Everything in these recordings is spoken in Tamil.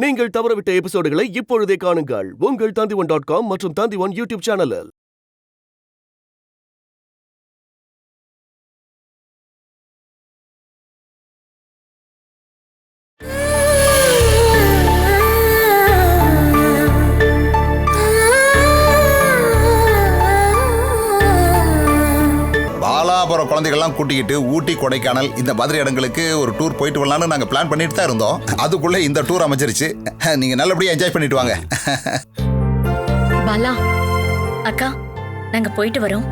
நீங்கள் தவறவிட்ட எபிசோடுகளை இப்பொழுதே காணுங்கள் உங்கள் Tandivan.com மற்றும் Tandivan யூடியூப் சேனலில். பாலாபுரம் குழந்தைகள்லாம் கூட்டிக்கிட்டு ஊட்டி, கொடைக்கானல் இந்த மாதிரி இடங்களுக்கு ஒரு டூர் போயிட்டு வரலாம்னு நாங்கள் பிளான் பண்ணிட்டு தான் இருந்தோம். அதுக்குள்ளே இந்த டூர் அமைச்சிருச்சு. நீங்கள் நல்லபடியாக என்ஜாய் பண்ணிட்டு வாங்க. பாலா அக்கா, நாங்க போயிட்டு வரோம்.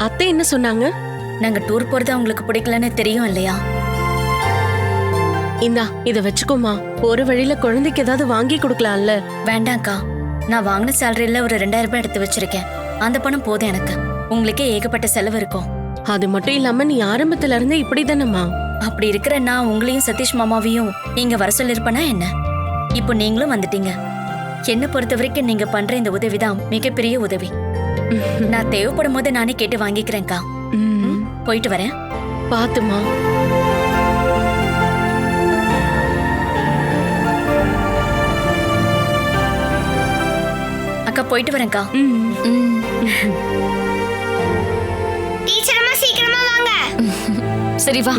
அத்தை என்ன சொன்னாங்க? நாங்க டூர் போறது அவங்களுக்கு பிடிக்கலன்னு தெரியும் இல்லையா? இந்தா இத வச்சுக்கோமா. ஒரு வழியில குழந்தைக்கு ஏதாவது வாங்கி கொடுக்கலாம்ல. வேண்டாம்க்கா, நான் வாங்கின சேலரியில ஒரு 2000 ரூபாய் எடுத்து வச்சிருக்கேன். அந்த பணம் போதும் எனக்கு. உங்களுக்கே ஏகப்பட்ட செலவு இருக்கும். அது மட்டும் இல்லாம நீ ஆரம்பத்துல இருந்தே இப்படிதானம்மா. அப்படி இருக்கிற நான் உங்களையும் சதீஷ் மாமாவையும் இங்க வர சொல்லிருப்பேனா என்ன? இப்போ நீங்களும் வந்துட்டீங்க. என்ன பொறுத்த வரைக்கும் நீங்க பண்ற இந்த உதவிதான் மிகப்பெரிய உதவி. நான் தேவைப்படும் போது நானே கேட்டு வாங்கிக்கிறேன்க்கா. போயிட்டு வரேன். பாத்துமா. அக்கா போயிட்டு வரேன்க்கா. சீக்கிரமா வாங்க. சரி வா.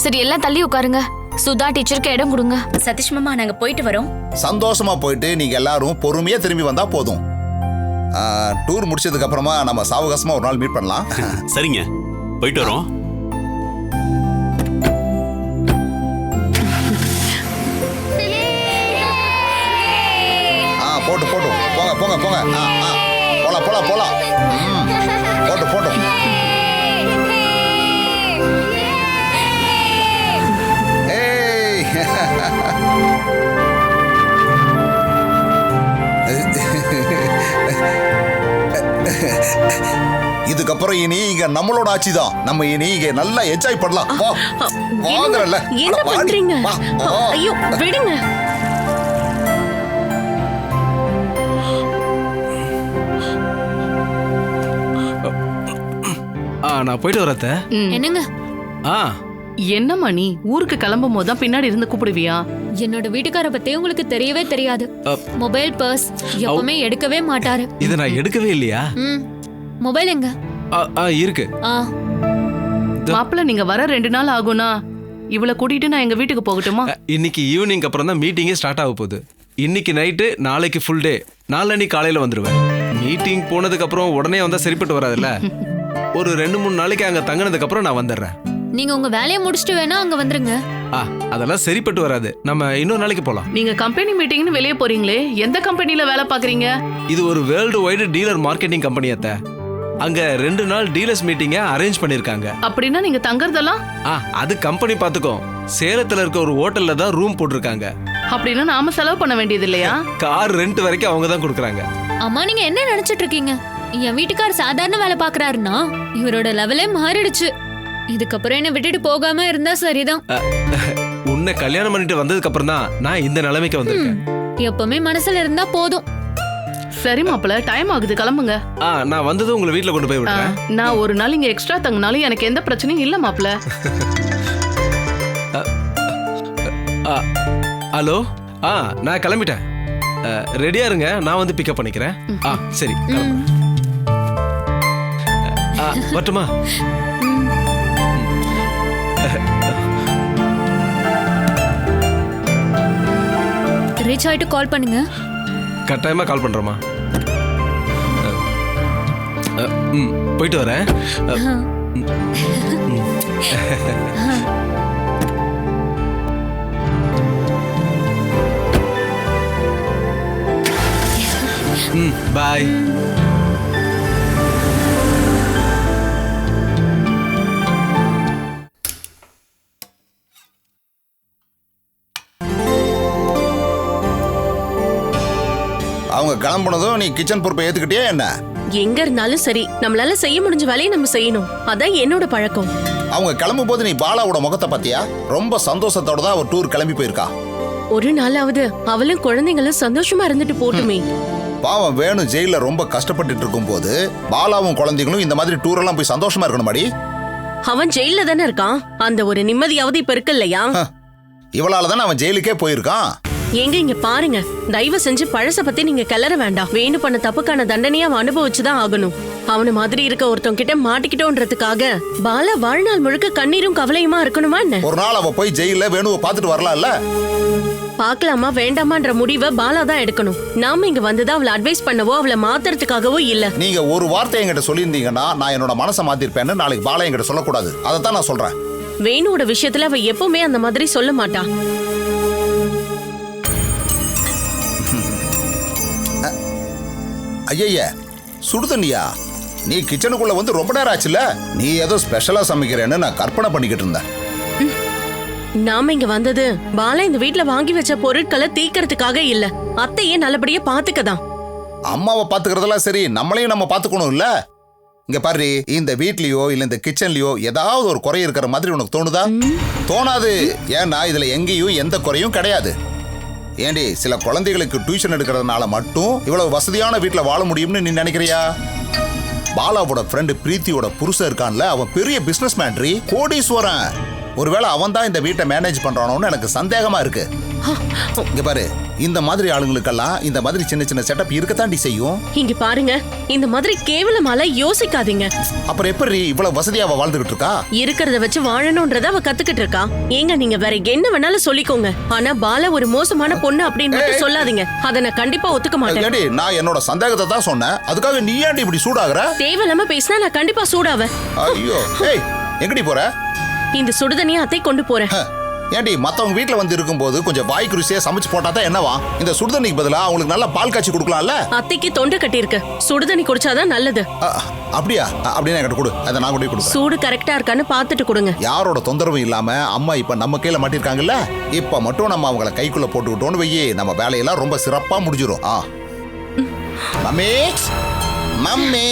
சரி எல்லாம் தள்ளி உட்காருங்க. சுதா டீச்சருக்கு இடம் கொடுங்க. சதீஷ் மாமா, நாங்க போயிட்டு வரோம். சந்தோஷமா போயிட்டு நீங்க எல்லாரும் பொறுமையா திரும்பி வந்தா போதும். டூர் முடிச்சதுக்கு அப்புறமா நம்ம சாவகாசமா ஒரு நாள் மீட் பண்ணலாம். சரிங்க, போயிட்டு வரோம். போட்டு போட்டு போங்க போங்க போங்க. போலாம் போலாம் போலாம். போட்டு போட்டு. இதுக்கப்புறம் இனி இங்க நம்மளோட ஆட்சி தான். நம்ம இனி இங்க நல்லா என்ஜாய் பண்ணலாம். வாங்கறல. என்ன பண்றீங்க? ஐயோ விடுங்க. நான் போயிட்டு வரத்த. என்னங்க? என்னம்மா நீ ஊருக்கு கிளம்பும் போதுதான் பின்னாடி இருந்து கூப்பிடுவியா? என்னோட வீட்டுக்கார பத்தி உங்களுக்கு தெரியவே தெரியாது. மொபைல் பர்ஸ் எப்பவுமே எடுக்கவே மாட்டாரு. இத நான் எடுக்கவே இல்லையா? மொபைல் எங்க? இருக்கு. மாப்பிள்ள நீங்க வர 2 நாள் ஆகும்னா இவளை கூட்டிட்டு நான் எங்க வீட்டுக்கு போகட்டுமா? இன்னைக்கு ஈவினிங் அப்புறம் தான் மீட்டிங்கே ஸ்டார்ட் ஆக போகுது. இன்னைக்கு நைட்டு, நாளைக்கு ஃபுல் டே, நாளைக்கு காலையில வந்துருவேன். மீட்டிங் போனதுக்கு அப்புறம் உடனே வந்தா சரிப்பட்டு வராதுல்ல. ஒரு 2-3 நாளைக்கு அங்க தங்கினதுக்கு அப்புறம் நான் வந்துடுறேன். நீங்க உங்க வேலையை முடிச்சிட்டு வேணா அங்க வந்துருங்க. அதெல்லாம் சரிப்பட்டு வராது. நம்ம இன்னொரு நாளைக்கு போலாம். நீங்க கம்பெனி மீட்டிங்னு வெளியே போறீங்களே, எந்த கம்பெனில வேலை பாக்குறீங்க? இது ஒரு world wide dealer marketing company அத்த. அங்க 2 நாள் டீலர்ஸ் மீட்டிங்க அரேஞ்ச் பண்ணிருக்காங்க. அப்படின்னா நீங்க தங்கறதெல்லாம்? அது கம்பெனி பாத்துக்கோ. சேலத்துல இருக்க ஒரு ஹோட்டல்ல தான் ரூம் போட்டிருக்காங்க. அப்படின்னா நாம செலவு பண்ண வேண்டியது இல்லையா? கார் ரெண்ட் வரைக்கும் அவங்க தான் கொடுக்குறாங்க. அம்மா, நீங்க என்ன நினைச்சிட்டு இருக்கீங்க? என் வீட்டுக்கார் சாதாரண வேலை பாக்குறாருன்னா இவரோட லெவலே மாறிடுச்சு. இதுக்கப்புறம் என்ன விட்டுட்டு போகாம இருந்தா சரிதான். உன்னை கல்யாணம் பண்ணிட்டு வந்ததுக்கு அப்புறம் தான் நான் இந்த நிலைமைக்கு வந்திருக்கேன். எப்பவுமே மனசுல இருந்தா போதும். சரி மாப்பிள்ள, டைம் ஆகுது, கிளம்புங்க. நான் வந்ததும் உங்களை வீட்டுல கொண்டு போய் விடுறேன். நான் ஒரு நாள் இங்க எக்ஸ்ட்ரா தங்கினாலும் எனக்கு எந்த பிரச்சனையும் இல்ல மாப்பிள்ள. ஹலோ, நான் கிளம்பிட்டேன். ரெடியா இருங்க, நான் வந்து பிக்கப் பண்ணிக்கிறேன். சரி, வரட்டுமா? ரீச் ஆயிட்டு கால் பண்ணுங்க. கட்டாயமா கால் பண்றேமா. போயிட்டு வரேன். பாய். அவங்க கிளம்புனதும் நீ கிச்சன் பொறுப்பை ஏத்துக்கிட்டே என்ன? எங்க இருந்தாலும் சரி, நம்மளால செய்ய முடிஞ்ச வேலையை நம்ம செய்யணும். அதான் என்னோட பழக்கம். அவங்க கிளம்பும் போது நீ பாலாவோட முகத்தை பாத்தியா? ரொம்ப சந்தோஷத்தோட தான் அவர் டூர் கிளம்பி போயிருக்கா. ஒரு நாளாவது அவளும் குழந்தைங்களும் சந்தோஷமா இருந்துட்டு போட்டுமே. பாவம் வேணு ஜெயில ரொம்ப கஷ்டப்பட்டு இருக்கும் போது பாலாவும் குழந்தைகளும் இந்த மாதிரி டூர் எல்லாம் போய் சந்தோஷமா இருக்கணும். அவன் ஜெயில தானே இருக்கான். அந்த ஒரு நிம்மதியாவது இப்ப இருக்கு இல்லையா? இவளால தானே அவன் ஜெயிலுக்கே போயிருக்கான். எங்க இங்க பாருங்க, தயவு செஞ்சு பழச பத்தி நீங்க கிளற வேண்டாம். வேணு பண்ண தப்புக்கான தண்டனையை அவன் அனுபவிச்சுதான் ஆகணும். அவனு மாதிரி இருக்க ஒருத்தன் கிட்ட மாட்டிக்கிட்டோன்றதுக்காக பாலா வாழ்நாள் முழுக்க கண்ணீரும் கவலையுமா இருக்கணுமா என்ன? ஒரு நாள் அவ போய் ஜெயில வேணுவை பார்த்துட்டு வரலாம்ல. பாக்கலாமா வேண்டாமான்ற முடிவை பாலா தான் எடுக்கணும். நாம இங்க வந்துதான் அவளை அட்வைஸ் பண்ணவோ அவளை மாத்துறதுக்காகவோ இல்ல. நீங்க ஒரு வார்த்தை என்கிட்ட சொல்லியிருந்தீங்கன்னா நான் என்னோட மனசை மாத்திருப்பேன்னு நாளைக்கு பாலா என்கிட்ட சொல்லக்கூடாது. அதை தான் நான் சொல்றேன். வேணுவோட விஷயத்துல அவ எப்பவுமே அந்த மாதிரி சொல்ல மாட்டா. ஐய சுடுதண்ணியா? நீ கிச்சனுக்குள்ள வந்து ரொம்ப நேரம் ஆச்சுல. நீ ஏதோ ஸ்பெஷலா சமைக்கிறேன்னு நான் கற்பனை பண்ணிக்கிட்டு இருந்தேன். நாம இங்க வந்தது பாலா இந்த வீட்ல வாங்கி வச்ச பொருட்களை தீக்கிறதுக்காக இல்ல, அத்தையே நல்லபடியா பாத்துக்கதான். அம்மாவை பாத்துக்கிறதெல்லாம் சரி, நம்மளையும் நம்ம பாத்துக்கணும் இல்ல. இங்க பாரு, இந்த வீட்லயோ இல்ல இந்த கிச்சன்லயோ ஏதாவது ஒரு குறை இருக்கிற மாதிரி உனக்கு தோணுதா? தோணாது. ஏன்னா இதுல எங்கேயும் எந்த குறையும் கிடையாது. ஏண்டி, சில குழந்தைகளுக்கு டியூஷன் எடுக்கிறதுனால மட்டும் இவ்வளவு வசதியான வீட்டுல வாழ முடியும்னு நீ நினைக்கிறியா? பாலாவோட ஃப்ரெண்டு பிரீத்தியோட புருஷன் இருக்கான்ல, அவன் பெரிய பிசினஸ் மேன்ரி, கோடீஸ்வரன். ஒருவேளை அவன் தான் இந்த வீட்டை மேனேஜ் பண்றானோன்னு எனக்கு சந்தேகமா இருக்கு. இங்க பாரு, இந்த மாதிரி ஆளுங்களுக்கெல்லாம் இந்த மாதிரி சின்ன சின்ன செட்டப் இருக்கத்தாண்டி செய்யும். இங்க பாருங்க, இந்த மாதிரி கேவலமால யோசிக்காதீங்க. அப்புறம் எப்படி இவ்வளவு வசதியா அவ வாழ்ந்துகிட்டு இருக்கா? இருக்கிறத வச்சு வாழணும்ன்றத அவ கத்துக்கிட்டு இருக்கா. ஏங்க நீங்க வேற என்ன வேணாலும் சொல்லிக்கோங்க, ஆனா பாலா ஒரு மோசமான பொண்ணு அப்படின்னு மட்டும் சொல்லாதீங்க. அதை நான் கண்டிப்பா ஒத்துக்க மாட்டேன். ஏண்டி, நான் என்னோட சந்தேகத்தை தான் சொன்னேன். அதுக்காக நீ ஏன்டி இப்படி சூடாகுற? தேவையில்லாம பேசினா நான் கண்டிப்பா சூடாவேன். ஐயோ, ஏய் எங்கடி போற? இந்த சுடுதண்ணியை அத்தை கொண்டு போறேன். ஏண்டி, மத்தவங்க வீட்டுல வந்து இருக்கும்போது கொஞ்சம் வாய்க்கு ருசியா சமைச்சு போட்டா தான் என்னவா? இந்த சுடுதண்ணிக்கு பதிலா அவங்களுக்கு நல்லா பால் காய்ச்சி கொடுக்கலாம்ல. அத்தைக்கு தொண்டை கட்டி இருக்கு, சுடுதண்ணி குடிச்சாதான் நல்லது. அப்படியா? அப்படின்னு என்கிட்ட கொடு, அதை நான் கொண்டு கொடுக்குறேன். சூடு கரெக்டா இருக்கான்னு பார்த்துட்டு கொடுங்க. யாரோட தொந்தரவும் இல்லாம அம்மா இப்ப நம்ம கையில மாட்டிருக்காங்கல்ல, இப்ப மட்டும் நம்ம அவங்கள கைக்குள்ள போட்டுக்கிட்டோன்னு வையே, நம்ம வேலையெல்லாம் ரொம்ப சிறப்பா முடிஞ்சிடும். மம்மி மம்மி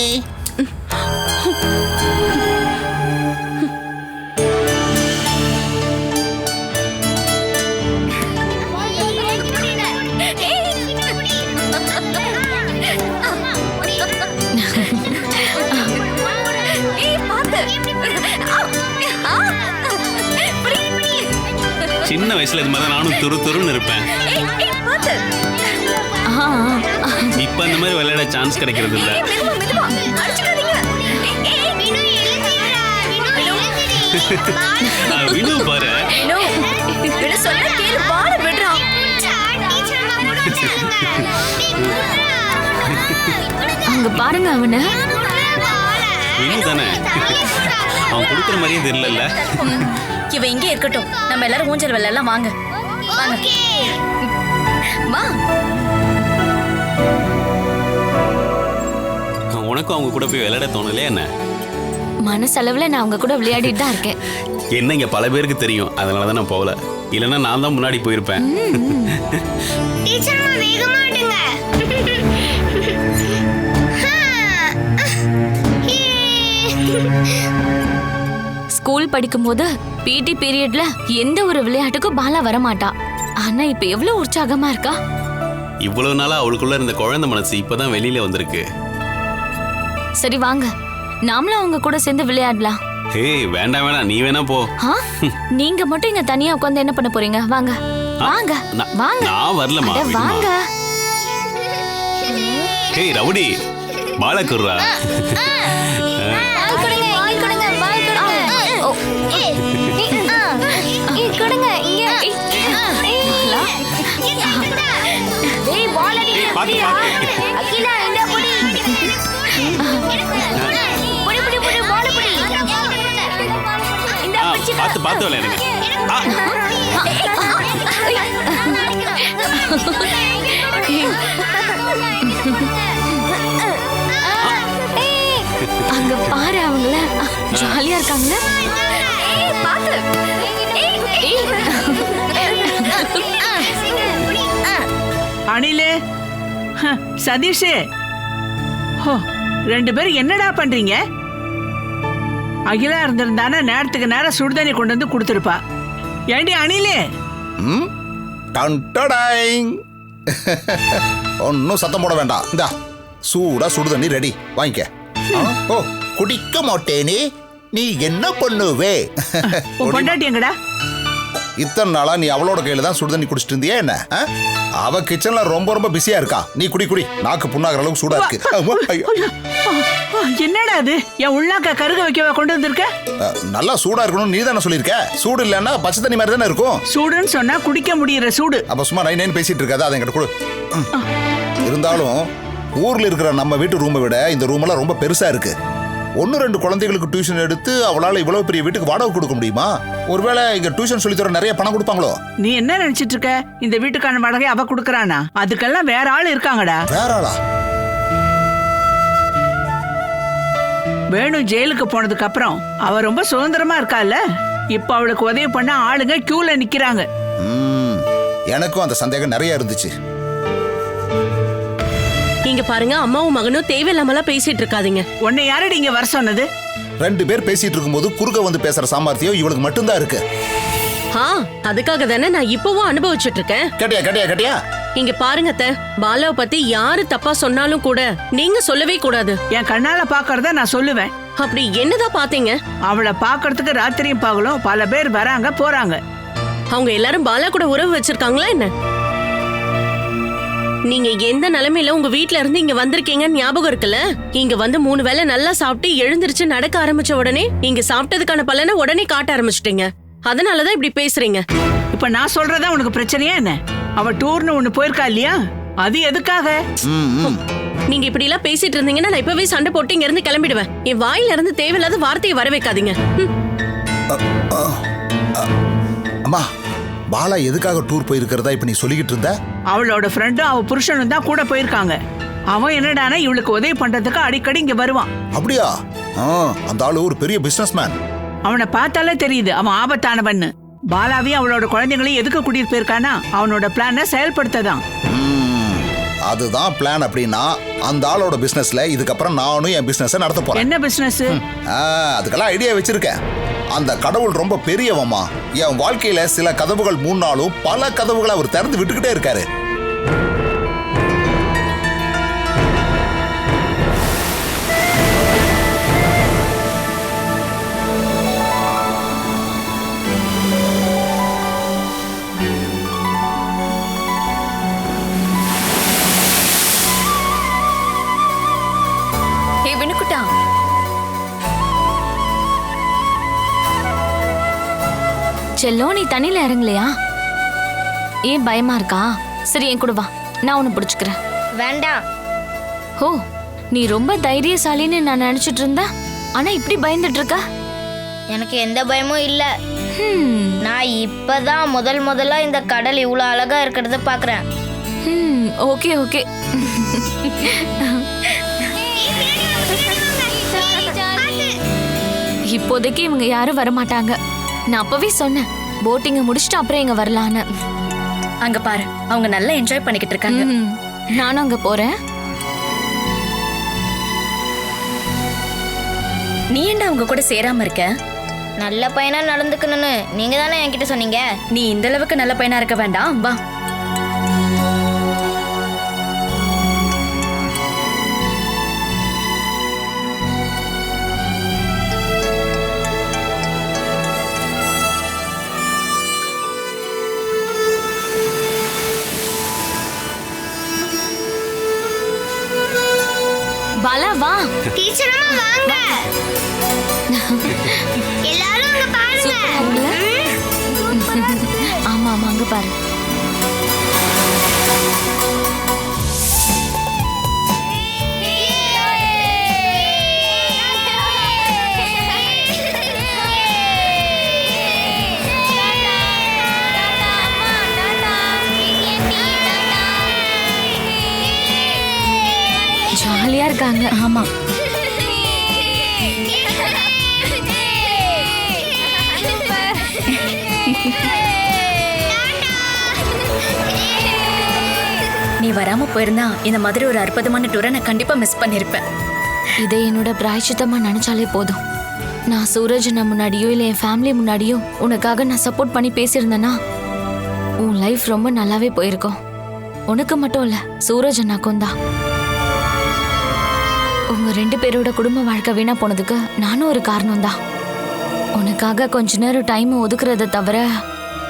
சின்ன வயசுல இது மாதிரி நானும் துரு துருன்னு இருப்பேன். இப்ப இந்த மாதிரி விளையாட சான்ஸ் கிடைக்கிறது இல்ல. வினு பாரு, அங்க பாருங்க அவன. வினு தானே? அவன் கொடுக்குற மாதிரியே தெரியல. இவ இங்கே இருக்கட்டும், நம்ம எல்லாரும் ஊஞ்சல் விளையாடலாம். வாங்க வாங்க வா. உனக்கும் அவங்க கூட போய் விளையாட தோணலையா என்ன? மனசளவுல நான் அவங்க கூட விளையாடிட்டு தான் இருக்கேன். என்ன இங்க பல பேருக்கு தெரியும், அதனாலதான் நான் போகல. இல்லைன்னா நான் தான் முன்னாடி போயிருப்பேன். ஸ்கூல் படிக்கும்போது பிடி பீரியட்ல எந்த ஒரு விளையாட்டுக்கும் பாலா வரமாட்டா. ஆனா இப்ப எவ்வளவு உற்சாகமா இருக்கா. இவ்வளவு நாளா அவளுக்குள்ள இருந்த குழந்தை மனசு இப்பதான் வெளியில வந்திருக்கு. சரி வாங்க, நாமளும் அவங்க கூட சேர்ந்து விளையாடலாம். ஹே, வேண்டாம் வேண்டாம், நீ வேணா போ. நீங்க மட்டும் இங்க தனியா உட்கார்ந்து என்ன பண்ண போறீங்க? வாங்க வாங்க வாங்க. நான் வரலமா. வாங்க. ஹே ரவுடி, பாலா குர்ரா. பார்த்து பார்த்து விளையாடுங்க. அங்க பாரு, அவங்கள ஜாலியா இருக்காங்களா? அனிலே, சதீஷே, ரெண்டு பேரும் என்னடா பண்றீங்க? அகிலா இருந்திருந்தானா நேரத்துக்கு நேரம் சுடுதண்ணி கொண்டு வந்து கொடுத்துருப்பா. ஏண்டி அனிலே? ஒன்னும் சத்தம் போட வேண்டாம். இந்தா சூடா சுடுதண்ணி ரெடி, வாங்கிக்க. ஓ, குடிக்க மாட்டேனே. நீ என்ன பண்ணுவே? உன் பொண்டாட்டி எங்கடா? இத்தனை நாளா நீ அவளோட கையில தான் சுடுதண்ணி குடிச்சிட்டு இருந்தியே என்ன? அவ கிச்சன்ல ரொம்ப பிஸியா இருக்கா. நீ குடி நாக்கு புண்ணாகிற அளவுக்கு சூடா இருக்கு. என்னடா அது? என் உள்நாக்க கருக வைக்கவா கொண்டு வந்திருக்க? நல்லா சூடா இருக்கணும் நீ தானே சொல்லியிருக்க. சூடு இல்லன்னா பச்சை தண்ணி மாதிரி தானே இருக்கும். சூடுன்னு சொன்னா குடிக்க முடியற சூடு. அப்ப சும்மா நைன் பேசிட்டு இருக்காது. அதை என்கிட்ட கொடு. இருந்தாலும் ஊர்ல இருக்கிற நம்ம வீட்டு ரூமை விட இந்த ரூம் எல்லாம் ரொம்ப பெருசா இருக்கு. 1-2 குழந்தைகளுக்கு டியூஷன் எடுத்து அவளால இவ்வளவு பெரிய வீட்டுக்கு வாடகை கொடுக்க முடியுமா? ஒருவேளை இங்க டியூஷன் சொல்லி தர நிறைய பணம் கொடுப்பாங்களோ? நீ என்ன நினைச்சிட்டு இருக்க? இந்த வீட்டுக்கான வாடகை அவ கொடுக்கறானா? அதுக்கெல்லாம் வேற ஆள் இருக்காங்கடா. வேற ஆளா? வேணு ஜெயிலுக்கு போனதுக்கு அப்புறம் அவ ரொம்ப சுதந்திரமா இருக்கால. இப்ப அவளுக்கு உதவி பண்ண ஆளுங்க கியூல நிக்கிறாங்க. எனக்கும் அந்த சந்தேகம் நிறைய இருந்துச்சு. இங்க பாருங்க, அம்மாவும் மகனும் தேவையில்லாமலாம் பேசிட்டு இருக்காதீங்க. உன்னை யாரடி இங்க வர சொன்னது? 2 பேர் பேசிட்டு இருக்கும்போது குறுக்க வந்து பேசுற சாமர்த்தியம் இவளுக்கு மட்டும்தான் இருக்கு. அதுக்காக தானே நான் இப்பவும் அனுபவிச்சுட்டு இருக்கேன். கேட்டியா? இங்க பாருங்க அத்தை, பாலாவை பத்தி யாரு தப்பா சொன்னாலும் கூட நீங்க சொல்லவே கூடாது. என் கண்ணால பாக்கறத நான் சொல்லுவேன். அப்படி என்னதான் பாத்தீங்க? அவளை பாக்குறதுக்கு ராத்திரியும் பகலும் பல பேர் வராங்க போறாங்க. அவங்க எல்லாரும் பாலா கூட உறவு வச்சிருக்காங்களா என்ன? நீங்க எந்த நிலைமையில உங்க வீட்ல இருந்து இங்க வந்திருக்கீங்கன்னு ஞாபகம் இருக்குல்ல? இங்க வந்து 3 வேளை நல்லா சாப்பிட்டு எழுந்திருச்சு நடக்க ஆரம்பிச்ச உடனே இங்க சாப்பிட்டதுக்கான பலனை உடனே காட்ட ஆரம்பிச்சிட்டீங்க. அதனாலதான் இப்படி பேசுறீங்க. இப்ப நான் சொல்றதா உனக்கு பிரச்சனையா என்ன? அவ டூர்னு ஒண்ணு போயிருக்கா இல்லையா? அது எதுக்காக? நீங்க இப்படி எல்லாம் பேசிட்டு இருந்தீங்கன்னா நான் இப்பவே சண்டை போட்டு இங்க இருந்து கிளம்பிடுவேன். என் வாயில இருந்து தேவையில்லாத வார்த்தையை வர வைக்காதீங்க. அம்மா, பாலா எதுக்காக டூர் போயிருக்கிறதா இப்ப நீ சொல்லிக்கிட்டு இருந்த? அவளோட ஃப்ரெண்டும் அவ புருஷனும் தான் கூட போயிருக்காங்க. அவன் என்னடானா இவளுக்கு உதவி பண்றதுக்கு அடிக்கடி இங்க வருவான். அப்படியா? அந்த ஆளு ஒரு பெரிய பிசினஸ்மேன். அவனை பார்த்தாலே தெரியுது அவன் ஆபத்தானவன்னு. பாலாவையும் அவளோட குழந்தைங்களையும் எதுக்கு கூட்டிட்டு போயிருக்கானா? அவனோட பிளான செயல்படுத்ததான். அதுதான் பிளான். அப்படின்னா அந்த ஆளோட பிசினஸ்ல இதுக்கப்புறம் நானும் என் பிசினஸ் நடத்த போறேன். என்ன பிசினஸ்? அதுக்கெல்லாம் ஐடியா வச்சிருக்கேன். அந்த கடவுள் ரொம்ப பெரியவமா. என் வாழ்க்கையில சில கதவுகள் மூணாலும் பல கதவுகளை அவர் திறந்து விட்டுக்கிட்டே இருக்காரு. செல்லோ, நீ தண்ணியில இறங்கலையா? ஏன் பயமா இருக்கா? சரி, என் கூட வா, நான் உன்னை பிடிச்சுக்கிறேன். வேண்டாம். ஓ, நீ ரொம்ப தைரியசாலின்னு நான் நினைச்சிட்டு இருந்தேன். ஆனா இப்படி பயந்துட்டு இருக்க? எனக்கு எந்த பயமும் இல்ல. நான் இப்பதான் முதல்ல இந்த கடல் இவ்வளவு அழகா இருக்கிறத பாக்குறேன். Okay okay. இப்போதைக்கு இவங்க யாரும் வரமாட்டாங்க. நான் அப்பவே சொன்னேன், போட்டிங்க முடிச்சுட்டு அப்புறம் இங்க வரலான்னு. அங்க பாரு, அவங்க நல்லா என்ஜாய் பண்ணிக்கிட்டு இருக்காங்க. நானும் அங்க போறேன். நீ என்ன அவங்க கூட சேராம இருக்க? நல்ல பையனா நடந்துக்கணும்னு நீங்க தானே என்கிட்ட சொன்னீங்க. நீ இந்த அளவுக்கு நல்ல பையனா இருக்க வேண்டாம், வா. பாலா, வா. டீச்சர் அம்மா வாங்க. எல்லாரும் அங்க பாருங்க. ஆமா ஆமா, அங்க பாரு. ஜாலியா இருக்காங்க. ஆமா, நீ வராம போயிருந்தா இந்த மாதிரி ஒரு அற்புதமான டூரை நான் கண்டிப்பா மிஸ் பண்ணிருப்பேன். இதை என்னோட பிராயச்சித்தமா நினைச்சாலே போதும். நான் சூரஜ் முன்னாடியோ இல்ல என் ஃபேமிலி முன்னாடியோ உனக்காக நான் சப்போர்ட் பண்ணி பேசியிருந்தேன்னா உன் லைஃப் ரொம்ப நல்லாவே போயிருக்கும். உனக்கு மட்டும் இல்ல, சூரஜ் அண்ணாக்கும் தான். உங்க 2 பேரோட குடும்ப வாழ்க்கை வீணா போனதுக்கு நானும் ஒரு காரணம் தான். உனக்காக கொஞ்ச நேரம் டைம் ஒதுக்குறத தவிர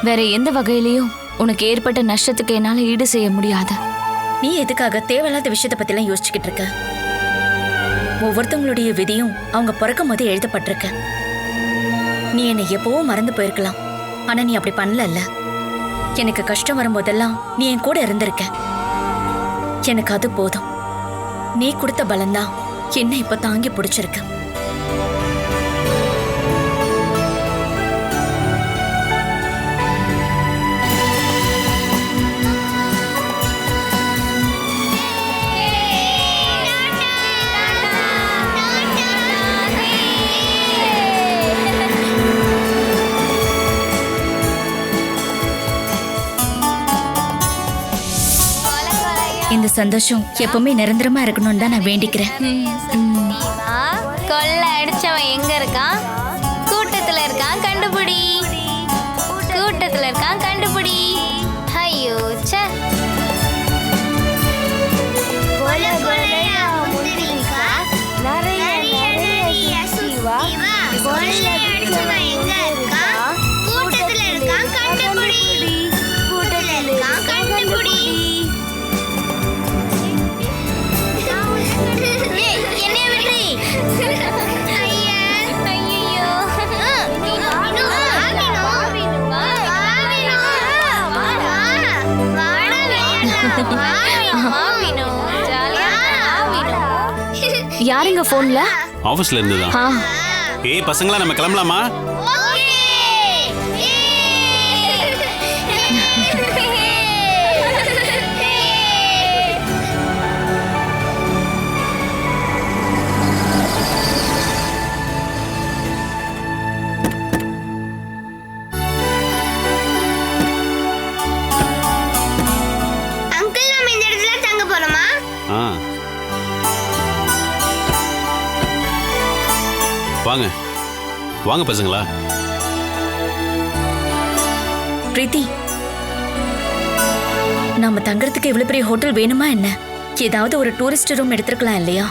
வேற எந்த வகையிலையும் உனக்கு ஏற்பட்ட நஷ்டத்துக்கு என்னால ஈடு செய்ய முடியாது. நீ எதுக்காக தேவையில்லாத விஷயத்தை பத்திலாம் யோசிச்சுக்கிட்டு இருக்க? ஒவ்வொருத்தவங்களுடைய விதியும் அவங்க பிறக்கும் போது எழுதப்பட்டிருக்க. நீ என்னை எப்பவோ மறந்து போயிருக்கலாம், ஆனா நீ அப்படி பண்ணல. எனக்கு கஷ்டம் வரும்போதெல்லாம் நீ என் கூட இருந்திருக்க. எனக்கு அது போதும். நீ கொடுத்த பலம்தான் என்ன இப்ப தாங்கி பிடிச்சிருக்கு. இந்த சந்தோஷம் எப்பவுமே நிரந்தரமா இருக்கணும்னு தான் நான் வேண்டிக்கிறேன். கொள்ள அடிச்சவன் எங்க இருக்கான்? கூட்டத்துல இருக்கான், கண்டுபிடி. கூட்டத்துல இருக்கான், கண்டுபிடி. ஐயோ ச்சே. கொலை கொலையா முந்திரிக்கா, நிறைய சிவா. கொள்ள அடிச்சவன் எங்க இருக்கான்? கூட்டத்துல இருக்கான், கண்டுபிடி. கூட்டத்துல இருக்கான், கண்டுபிடி. யாருங்க போன்ல? ஆபீஸ்ல இருந்துதான். ஏய் பசங்களா, நம்ம கிளம்பலாமா? அங்கிள், நம்ம இந்த இடத்துல தங்க போறோமா? வாங்க வாங்க பசங்களா. பிரீத்தி, நாம தங்கறதுக்கு இவ்வளவு பெரிய ஹோட்டல் வேணுமா என்ன? ஏதாவது ஒரு டூரிஸ்ட் ரூம் எடுத்துக்கலாம் இல்லையா?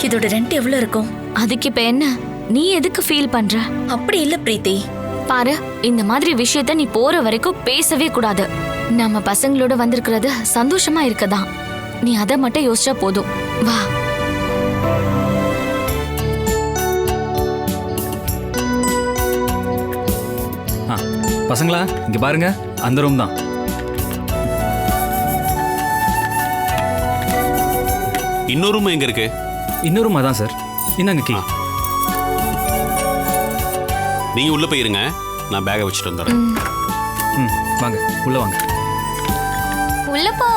இதோட ரெண்ட் எவ்வளவு இருக்கும்? அதுக்கு இப்ப என்ன? நீ எதுக்கு ஃபீல் பண்ற? அப்படி இல்ல பிரீத்தி. பாரு, இந்த மாதிரி விஷயத்த நீ போற வரைக்கும் பேசவே கூடாது. நம்ம பசங்களோட வந்திருக்கிறது சந்தோஷமா இருக்கதான். நீ அதை மட்டும் யோசிச்சா போதும். வா. பசங்களா, இங்க பாருங்க, அந்த ரூம் தான். இன்னொரு ரூம் எங்க இருக்கு? இன்னொரு ரூம் அதான் சார். இந்தாங்க கீ. நீங்க உள்ள போயிருங்க, நான் பேக்கை வச்சுட்டு வந்துடுறேன். வாங்க உள்ள வாங்க. உள்ள போ.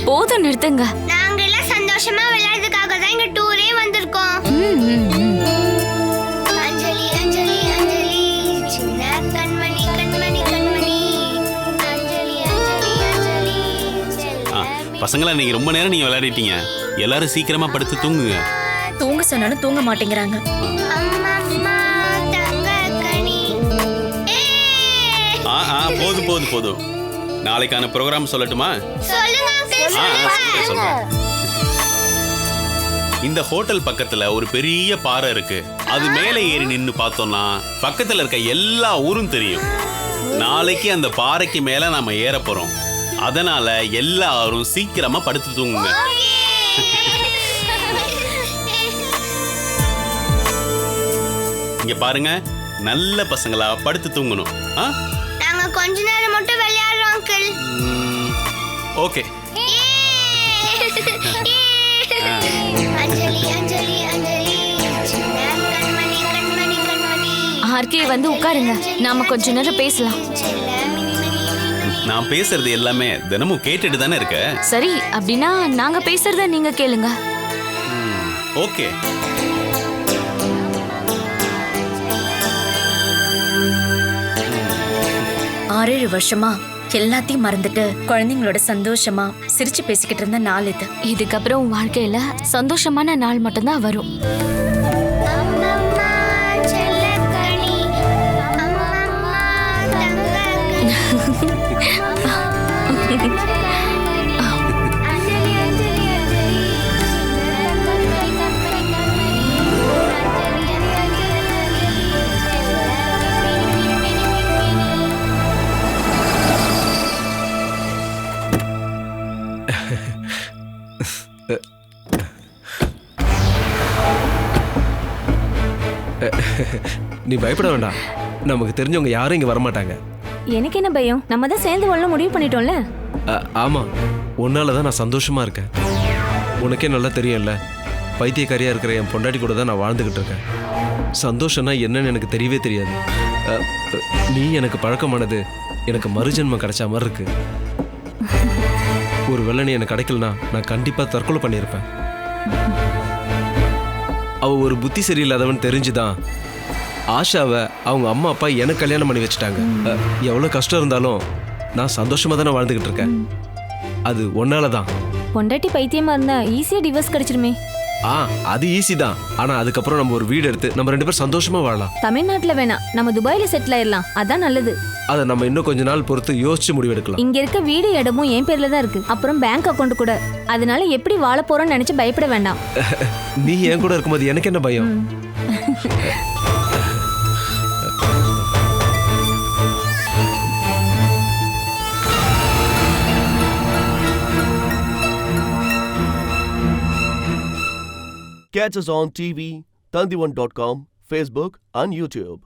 போதும், நிறுத்துங்க. நாங்க எல்லாம் சந்தோஷமா விளையாடுறதுக்காக தான் இங்க டூரே வந்திருக்கோம். அஞ்சலி அஞ்சலி அஞ்சலி, சின்ன கண்மணி கண்மணி கண்மணி. அஞ்சலி அஞ்சலி அஞ்சலி. பசங்களா, நீங்க ரொம்ப நேரம் நீங்க விளையாடிட்டீங்க. எல்லாரும் சீக்கிரமா படுத்து தூங்குங்க. தூங்க சொன்னாலும் தூங்க மாட்டேங்கிறாங்க. போதும் போதும் போதும். நாளைக்கான ப்ரோக்ராம் சொல்லட்டுமா? இந்த ஹோட்டல் பக்கத்துல ஒரு பெரிய பாறை இருக்கு. அது மேலே ஏறி நின்னு பார்த்தோம்னா பக்கத்துல இருக்க எல்லா ஊரும் தெரியும். நாளைக்கு அந்த பாறைக்கு மேல நாம ஏற போறோம். அதனால எல்லாரும் சீக்கிரமா படுத்து தூங்குங்க. இங்க பாருங்க, நல்ல பசங்களா படுத்து தூங்கணும். நாங்க கொஞ்ச நேரம் மட்டும் விளையாடுறோம் அங்கிள். ஓகே. அஞ்சலி அஞ்சலி அஞ்சலி சின்ன கண்மணி கண்மணி கண்மணி. ஆர்கே வந்து உட்காருங்க, நாம கொஞ்ச நேரம் பேசலாம். நான் பேசுறது எல்லாமே தினமும் கேட்டுட்டு தானே இருக்க. சரி, அப்படின்னா நாங்க பேசுறத நீங்க கேளுங்க. ஓகே. ஆறு வருஷமா எல்லாத்தையும் மறந்துட்டு குழந்தைங்களோட சந்தோஷமா சிரிச்சு பேசிக்கிட்டு இருந்த நாள் இது. இதுக்கப்புறம் உன் வாழ்க்கையில சந்தோஷமான நாள் மட்டும்தான் வரும். அம்மம்மா செல்லக்கனி அம்மம்மா தங்கக்கனி. அஞ்சலி அஞ்சலி அஞ்சலி கண்மணி கண்மணி கண்மணி. அஞ்சலி அஞ்சலி நீ பயப்பட வேண்டாம், நமக்கு தெரிஞ்சவங்க யாரும் இங்க வரமாட்டாங்க. எனக்கு என்ன பயம், நம்ம தான் சேர்ந்து வாழ முடிவு பண்ணிட்டோம்ல. ஆமா, உன்னால தான் நான் சந்தோஷமா இருக்கேன். உனக்கே நல்லா தெரியும்ல, பைத்தியக்காரியா இருக்கிற என் பொண்டாட்டி கூட தான் நான் வாழ்ந்துகிட்டு இருக்கேன். சந்தோஷம்னா என்னன்னு எனக்கு தெரியவே தெரியாது. நீ எனக்கு பழக்கமானது எனக்கு மறுஜென்மம் கிடைச்ச மாதிரி இருக்கு. ஒரு வேளை நீ எனக்கு கிடைக்கலனா நான் கண்டிப்பா தற்கொலை பண்ணியிருப்பேன். அவ ஒரு புத்தி சரியில்லாதவன் தெரிஞ்சுதான் ஆஷாவை அவங்க அம்மா அப்பா எனக்கு கல்யாணம் பண்ணி வச்சுட்டாங்க. எவ்வளோ கஷ்டம் இருந்தாலும் நான் சந்தோஷமா தானே வாழ்ந்துகிட்டு இருக்கேன். அது ஒன்னால தான். பொண்டாட்டி பைத்தியமா இருந்தா ஈஸியா டிவோர்ஸ் கிடைச்சிருமே. அது ஈஸி தான். ஆனா அதுக்கப்புறம் நம்ம ஒரு வீடு எடுத்து நம்ம 2 பேரும் சந்தோஷமா வாழலாம். தமிழ்நாட்டுல வேணாம், நம்ம துபாயில செட்டில் ஆயிடலாம். அதான் நல்லது. அதை நம்ம இன்னும் கொஞ்ச நாள் பொறுத்து யோசிச்சு முடிவெடுக்கலாம். இங்க இருக்க வீடு இடமும் என் பேர்ல தான் இருக்கு. அப்புறம் பேங்க் அக்கௌண்ட் கூட. அதனால எப்படி வாழ போறோம்னு நினைச்சு பயப்பட வேண்டாம். நீ என் கூட இருக்கும்போது எனக்கு என்ன பயம்? Catch us on TV, Tandivan.com, Facebook and YouTube.